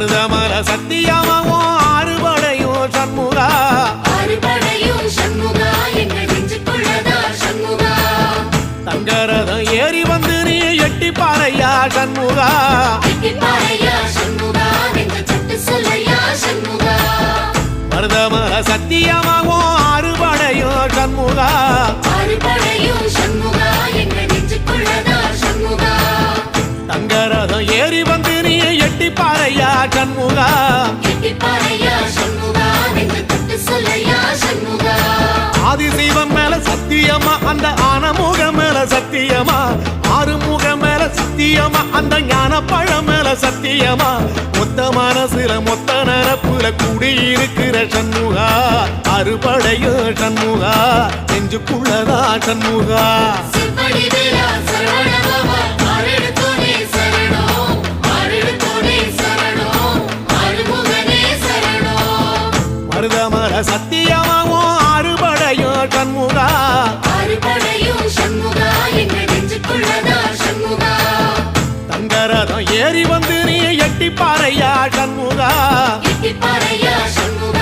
மருதமர சத்தியமாவும் ஆறுபடையும் சண்முகா ஆறுபடையும் சண்முகா எங்க நெஞ்சுக்குள்ளதா சண்முகா தங்கரதம் ஏறி வந்து நீ எட்டி பாறையா சண்முகா எட்டி பாறையா சண்முகா எங்க சட்டு சொல்லையா சண்முகா மருதமர சத்தியமாவும் ஆறுபடையும் சண்முகா ஆறுபடையும் சண்முகா எங்க நெஞ்சுக்குள்ளதா சண்முகா தங்கரதம் ஏறி வந்து நீ எட்டி பாறையா சண்முகா எட்டி பாறையா சண்முகா எங்க சட்டு சொல்லையா சண்முகா ஆதிசைவம் மேல சத்தியமா அந்த ஆனமுக மேல சத்தியமா ஆறுமுக மேல சத்தியமா அந்த ஞான பழம் மேல சத்தியமா மொத்த மனசுல மொத்த நரப்புல குடியிருக்கிற சண்முகா அறுபடையும் சண்முகா நெஞ்சுக்குள்ளதா சண்முகா சிவடி வேலா சரவணபவா ஆரெடுத்தோனே சரணம் ஆரெடுத்தோனே சரணம் ஆறுமுகனே சரணம் மருதமர சத்தியமாவும் அறுபடையும் சண்முகா ஆறுபடையும் சண்முகா எங்க நெஞ்சுக்குள்ளதா சண்முகா தங்கரதம் ஏறி வந்து நீ எட்டி பாறையா சண்முகா எட்டி பாறையா சண்முகா